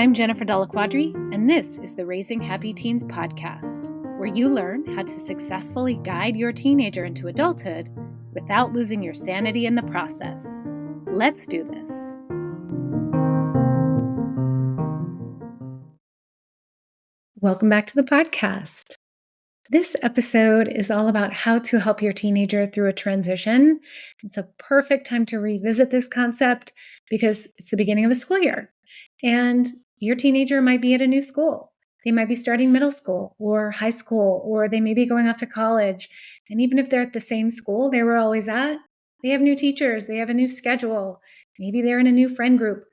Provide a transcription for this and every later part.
I'm Jennifer Della Quadri, and this is the Raising Happy Teens podcast, where you learn how to successfully guide your teenager into adulthood without losing your sanity in the process. Let's do this. Welcome back to the podcast. This episode is all about how to help your teenager through a transition. It's a perfect time to revisit this concept because it's the beginning of a school year. And your teenager might be at a new school. They might be starting middle school or high school, or they may be going off to college. And even if they're at the same school they were always at, they have new teachers, they have a new schedule. Maybe they're in a new friend group.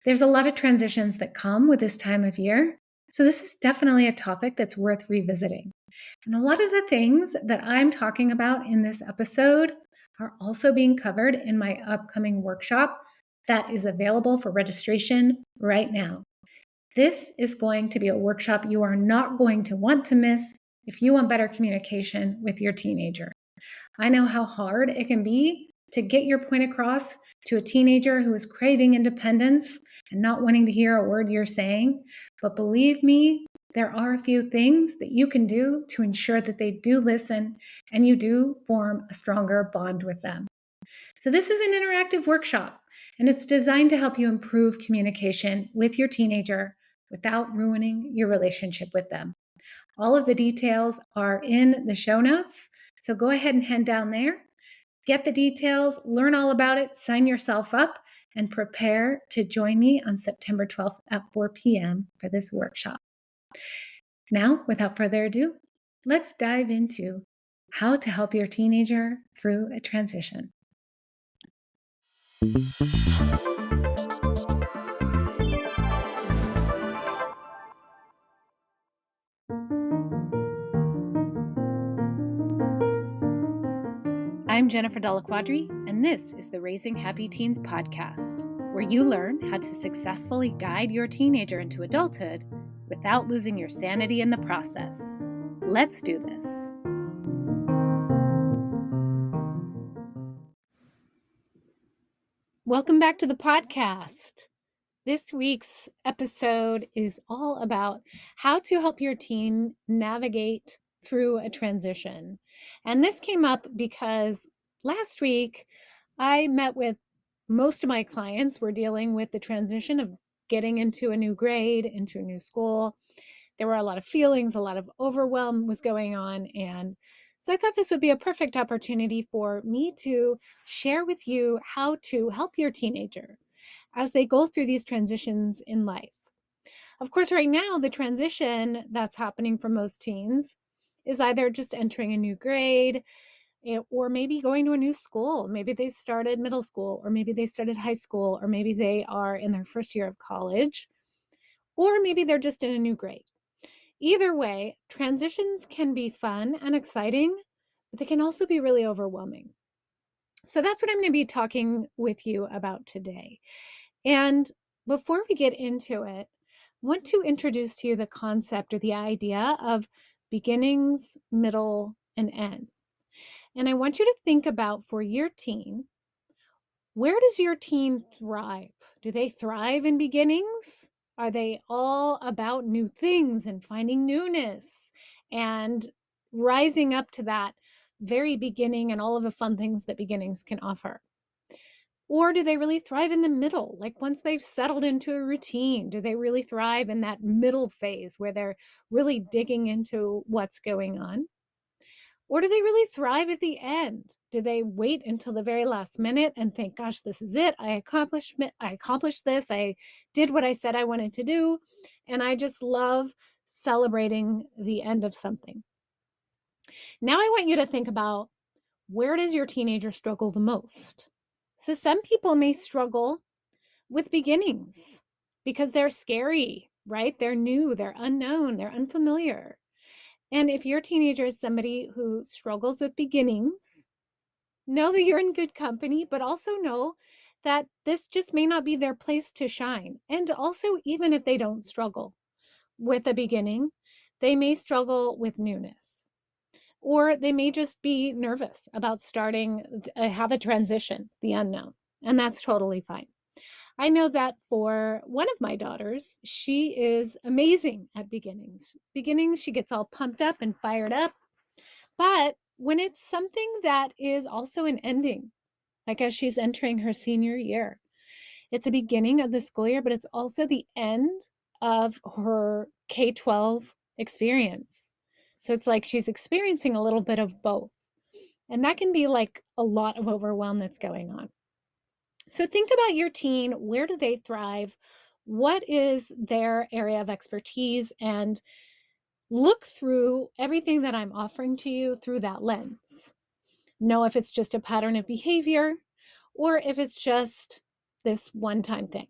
There's a lot of transitions that come with this time of year. So this is definitely a topic that's worth revisiting. And a lot of the things that I'm talking about in this episode are also being covered in my upcoming workshop that is available for registration right now. This is going to be a workshop you are not going to want to miss if you want better communication with your teenager. I know how hard it can be to get your point across to a teenager who is craving independence and not wanting to hear a word you're saying. But believe me, there are a few things that you can do to ensure that they do listen and you do form a stronger bond with them. So this is an interactive workshop, and it's designed to help you improve communication with your teenager without ruining your relationship with them. All of the details are in the show notes, so go ahead and head down there, get the details, learn all about it, sign yourself up, and prepare to join me on September 12th at 4 p.m. for this workshop. Now, without further ado, let's dive into how to help your teenager through a transition. I'm Jennifer Della Quadri, and this is the Raising Happy Teens podcast, where you learn how to successfully guide your teenager into adulthood without losing your sanity in the process. Let's do this. Welcome back to the podcast. This week's episode is all about how to help your teen navigate through a transition. And this came up because last week I met with most of my clients were dealing with the transition of getting into a new grade, into a new school. There were a lot of feelings, a lot of overwhelm was going on. And so I thought this would be a perfect opportunity for me to share with you how to help your teenager as they go through these transitions in life. Of course, right now, the transition that's happening for most teens is either just entering a new grade or maybe going to a new school. Maybe they started middle school, or maybe they started high school, or maybe they are in their first year of college, or maybe they're just in a new grade. Either way, transitions can be fun and exciting, but they can also be really overwhelming. So that's what I'm going to be talking with you about today. And before we get into it, I want to introduce to you the concept or the idea of beginnings, middle, and end. And I want you to think about, for your teen, where does your teen thrive? Do they thrive in beginnings? Are they all about new things and finding newness and rising up to that very beginning and all of the fun things that beginnings can offer? Or do they really thrive in the middle? Like once they've settled into a routine, do they really thrive in that middle phase where they're really digging into what's going on? Or do they really thrive at the end? Do they wait until the very last minute and think, gosh, this is it. I accomplished this. I did what I said I wanted to do. And I just love celebrating the end of something. Now I want you to think about, where does your teenager struggle the most? So some people may struggle with beginnings because they're scary, right? They're new, they're unknown, they're unfamiliar. And if your teenager is somebody who struggles with beginnings, know that you're in good company, but also know that this just may not be their place to shine. And also, even if they don't struggle with a beginning, they may struggle with newness, or they may just be nervous about starting, have a transition, the unknown, and that's totally fine. I know that for one of my daughters, she is amazing at beginnings. Beginnings, she gets all pumped up and fired up. But when it's something that is also an ending, like as she's entering her senior year, it's a beginning of the school year, but it's also the end of her K-12 experience. So it's like she's experiencing a little bit of both. And that can be like a lot of overwhelm that's going on. So think about your teen. Where do they thrive? What is their area of expertise? And look through everything that I'm offering to you through that lens. Know if it's just a pattern of behavior or if it's just this one-time thing.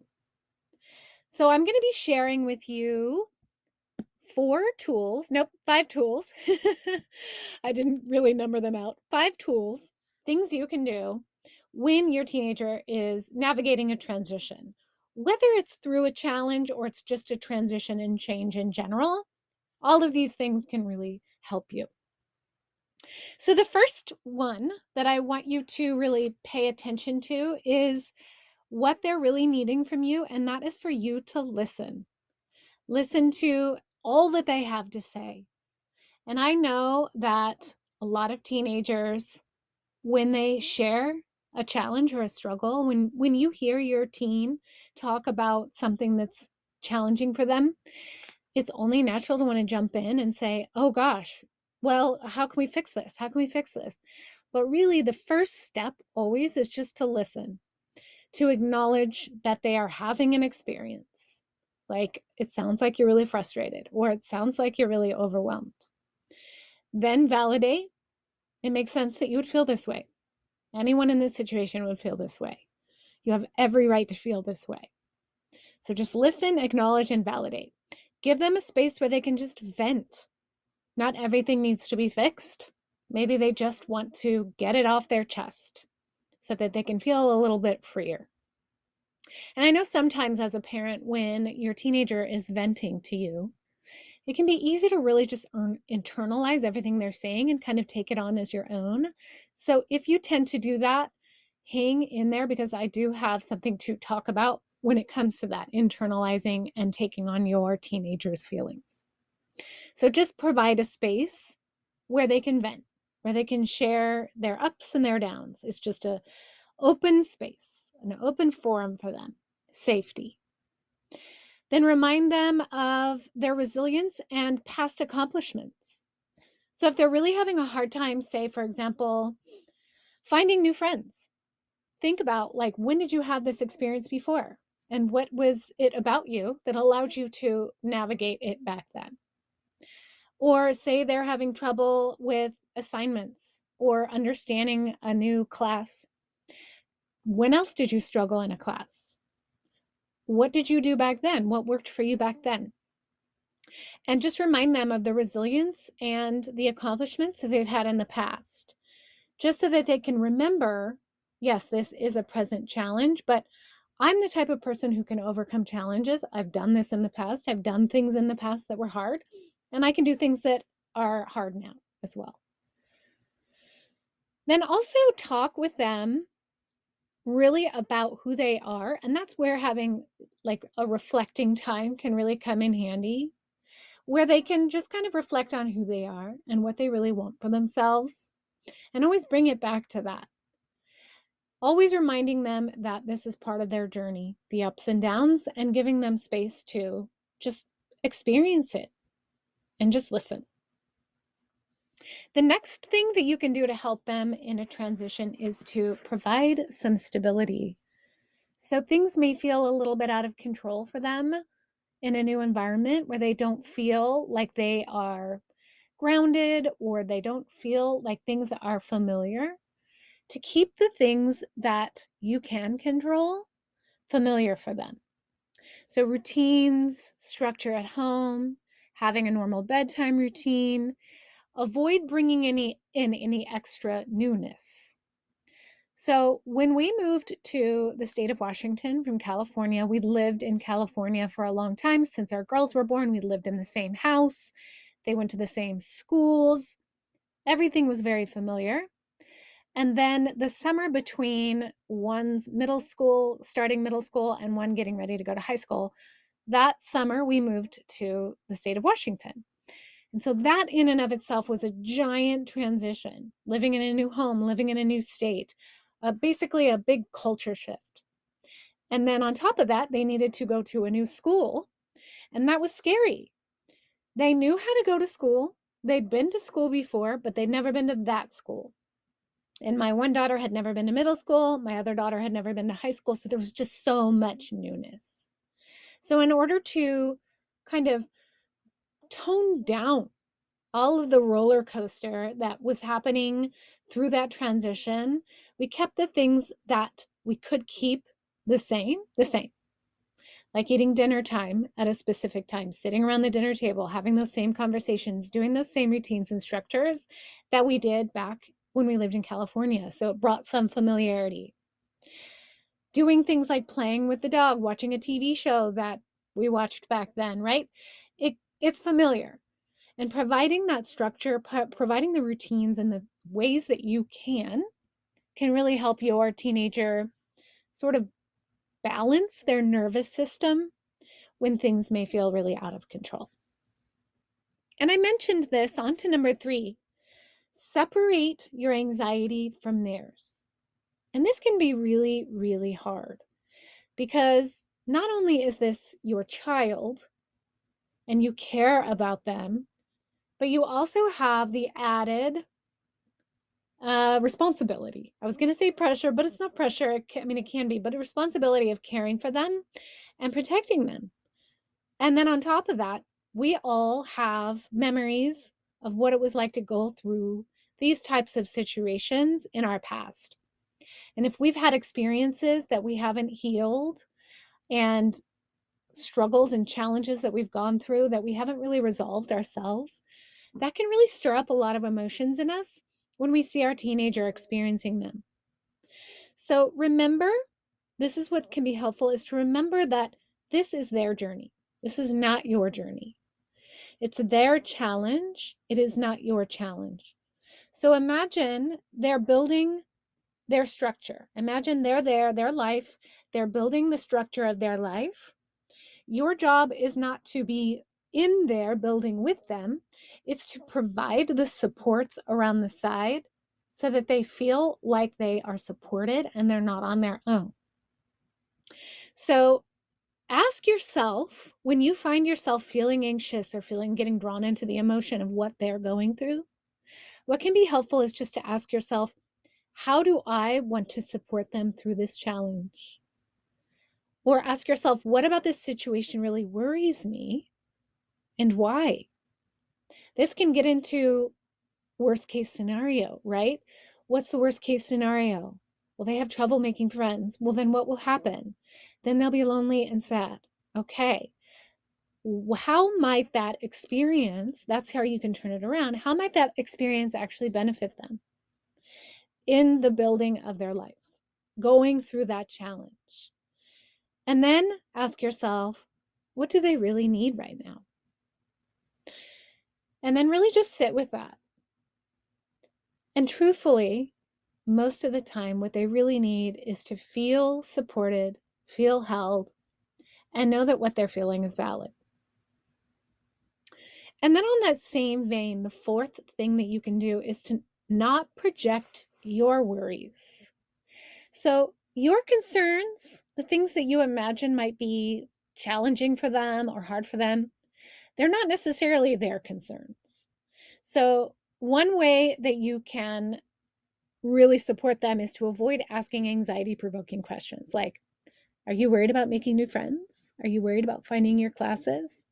So I'm going to be sharing with you 5 tools. I didn't really number them out. 5 tools, things you can do when your teenager is navigating a transition, whether it's through a challenge or it's just a transition and change in general. All of these things can really help you. So the first one that I want you to really pay attention to is what they're really needing from you, and that is for you to listen. Listen to all that they have to say. And I know that a lot of teenagers, when they share a challenge or a struggle, when you hear your teen talk about something that's challenging for them, it's only natural to want to jump in and say, oh gosh, well, how can we fix this? How can we fix this? But really, the first step always is just to listen, to acknowledge that they are having an experience. Like, it sounds like you're really frustrated, or it sounds like you're really overwhelmed. Then validate. It makes sense that you would feel this way. Anyone in this situation would feel this way. You have every right to feel this way. So just listen, acknowledge, and validate. Give them a space where they can just vent. Not everything needs to be fixed. Maybe they just want to get it off their chest so that they can feel a little bit freer. And I know sometimes as a parent, when your teenager is venting to you, it can be easy to really just internalize everything they're saying and kind of take it on as your own. So if you tend to do that, hang in there, because I do have something to talk about when it comes to that internalizing and taking on your teenager's feelings. So just provide a space where they can vent, where they can share their ups and their downs. It's just an open space, an open forum for them, safety. Then remind them of their resilience and past accomplishments. So if they're really having a hard time, say, for example, finding new friends, think about, like, when did you have this experience before? And what was it about you that allowed you to navigate it back then? Or say they're having trouble with assignments or understanding a new class. When else did you struggle in a class? What did you do back then? What worked for you back then? And just remind them of the resilience and the accomplishments that they've had in the past, just so that they can remember, yes, this is a present challenge, but I'm the type of person who can overcome challenges. I've done this in the past. I've done things in the past that were hard, and I can do things that are hard now as well. Then also talk with them really about who they are, and that's where having like a reflecting time can really come in handy, where they can just kind of reflect on who they are and what they really want for themselves, and always bring it back to that. Always reminding them that this is part of their journey, the ups and downs, and giving them space to just experience it and just listen. The next thing that you can do to help them in a transition is to provide some stability. So things may feel a little bit out of control for them in a new environment where they don't feel like they are grounded, or they don't feel like things are familiar. To keep the things that you can control familiar for them. So routines, structure at home, having a normal bedtime routine. Avoid bringing in any extra newness. So when we moved to the state of Washington from California, we lived in California for a long time. Since our girls were born, we lived in the same house. They went to the same schools. Everything was very familiar. And then the summer between one's starting middle school, and one getting ready to go to high school, that summer we moved to the state of Washington. And so that in and of itself was a giant transition, living in a new home, living in a new state, basically a big culture shift. And then on top of that, they needed to go to a new school, and that was scary. They knew how to go to school. They'd been to school before, but they'd never been to that school. And my one daughter had never been to middle school. My other daughter had never been to high school. So there was just so much newness. So in order to kind of tone down all of the roller coaster that was happening through that transition, we kept the things that we could keep the same, like eating dinner time at a specific time, sitting around the dinner table, having those same conversations, doing those same routines and structures that we did back when we lived in California. So it brought some familiarity. Doing things like playing with the dog, watching a TV show that we watched back then, right? It's familiar. And providing that structure, providing the routines and the ways that you can really help your teenager sort of balance their nervous system when things may feel really out of control. And I mentioned this on to number 3, separate your anxiety from theirs. And this can be really, really hard because not only is this your child and you care about them, but you also have the added responsibility. I was going to say pressure, but it's not pressure. It can be, but a responsibility of caring for them and protecting them. And then on top of that, we all have memories of what it was like to go through these types of situations in our past. And if we've had experiences that we haven't healed, and struggles and challenges that we've gone through that we haven't really resolved ourselves, that can really stir up a lot of emotions in us when we see our teenager experiencing them. So remember, this is what can be helpful, is to remember that this is their journey. This is not your journey. It's their challenge. It is not your challenge. So imagine they're building their structure. Imagine they're there, their life, they're building the structure of their life. Your job is not to be in there building with them. It's to provide the supports around the side so that they feel like they are supported and they're not on their own. So ask yourself, when you find yourself feeling anxious or getting drawn into the emotion of what they're going through, what can be helpful is just to ask yourself, how do I want to support them through this challenge? Or ask yourself, what about this situation really worries me and why? This can get into worst case scenario, right? What's the worst case scenario? Well, they have trouble making friends. Well, then what will happen? Then they'll be lonely and sad. Okay. How might that experience, that's how you can turn it around, how might that experience actually benefit them in the building of their life, going through that challenge? And then ask yourself, what do they really need right now? And then really just sit with that. And truthfully, most of the time, what they really need is to feel supported, feel held, and know that what they're feeling is valid. And then on that same vein, the 4th thing that you can do is to not project your worries. So your concerns, the things that you imagine might be challenging for them or hard for them, they're not necessarily their concerns. So one way that you can really support them is to avoid asking anxiety-provoking questions like, are you worried about making new friends? Are you worried about finding your classes?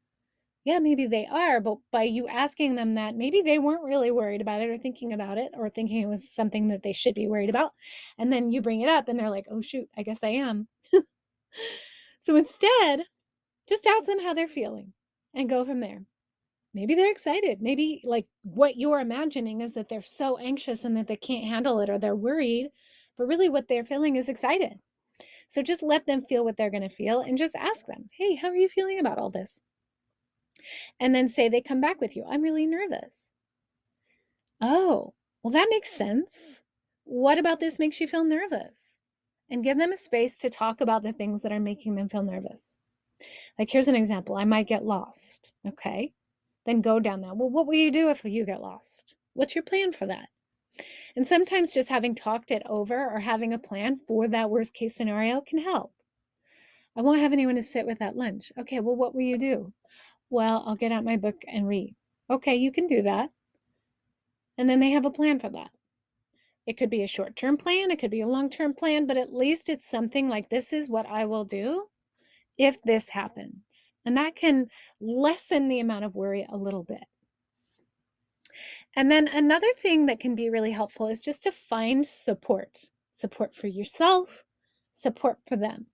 Yeah, maybe they are, but by you asking them that, maybe they weren't really worried about it or thinking it was something that they should be worried about. And then you bring it up and they're like, oh shoot, I guess I am. So instead, just ask them how they're feeling and go from there. Maybe they're excited. Maybe like what you're imagining is that they're so anxious and that they can't handle it or they're worried, but really what they're feeling is excited. So just let them feel what they're going to feel and just ask them, hey, how are you feeling about all this? And then say they come back with you, I'm really nervous. Oh, well, that makes sense. what about this makes you feel nervous? And give them a space to talk about the things that are making them feel nervous. Like, here's an example. I might get lost. Okay. Then go down that. Well, what will you do if you get lost? What's your plan for that? And sometimes just having talked it over or having a plan for that worst case scenario can help. I won't have anyone to sit with at lunch. Okay, well, what will you do? Well, I'll get out my book and read. Okay, you can do that. And then they have a plan for that. It could be a short-term plan, it could be a long-term plan, but at least it's something like, this is what I will do if this happens. And that can lessen the amount of worry a little bit. And then another thing that can be really helpful is just to find support for yourself, support for them.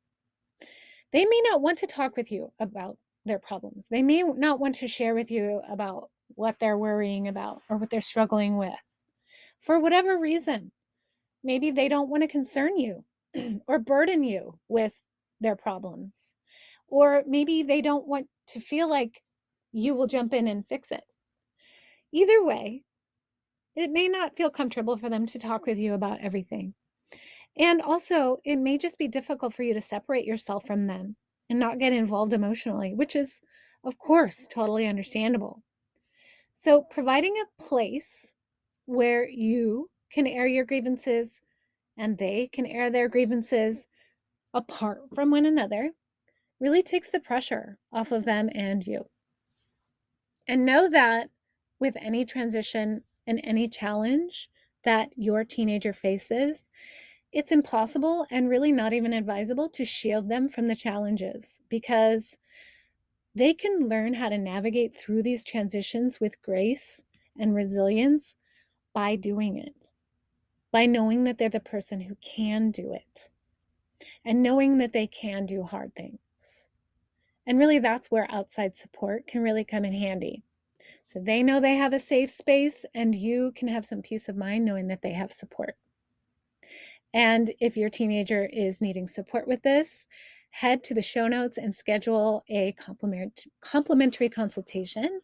They may not want to talk with you about their problems. They may not want to share with you about what they're worrying about or what they're struggling with. For whatever reason, maybe they don't want to concern you or burden you with their problems. Or maybe they don't want to feel like you will jump in and fix it. Either way, it may not feel comfortable for them to talk with you about everything. And also, it may just be difficult for you to separate yourself from them and not get involved emotionally, which is, of course, totally understandable. So providing a place where you can air your grievances and they can air their grievances apart from one another really takes the pressure off of them and you. And know that with any transition and any challenge that your teenager faces, it's impossible and really not even advisable to shield them from the challenges, because they can learn how to navigate through these transitions with grace and resilience by doing it, by knowing that they're the person who can do it and knowing that they can do hard things. And really, that's where outside support can really come in handy. So they know they have a safe space, and you can have some peace of mind knowing that they have support. And if your teenager is needing support with this, head to the show notes and schedule a complimentary consultation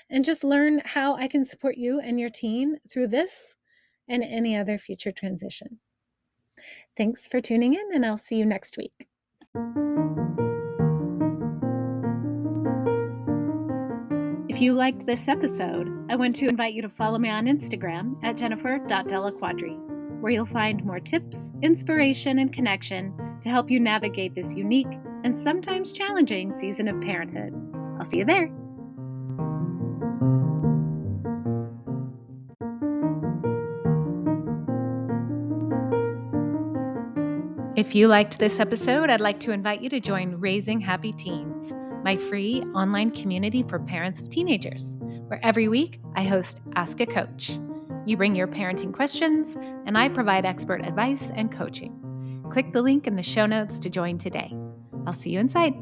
and just learn how I can support you and your teen through this and any other future transition. Thanks for tuning in, and I'll see you next week. If you liked this episode, I want to invite you to follow me on Instagram at jennifer.delaquadri, where you'll find more tips, inspiration, and connection to help you navigate this unique and sometimes challenging season of parenthood. I'll see you there. If you liked this episode, I'd like to invite you to join Raising Happy Teens, my free online community for parents of teenagers, where every week I host Ask a Coach. You bring your parenting questions, and I provide expert advice and coaching. Click the link in the show notes to join today. I'll see you inside.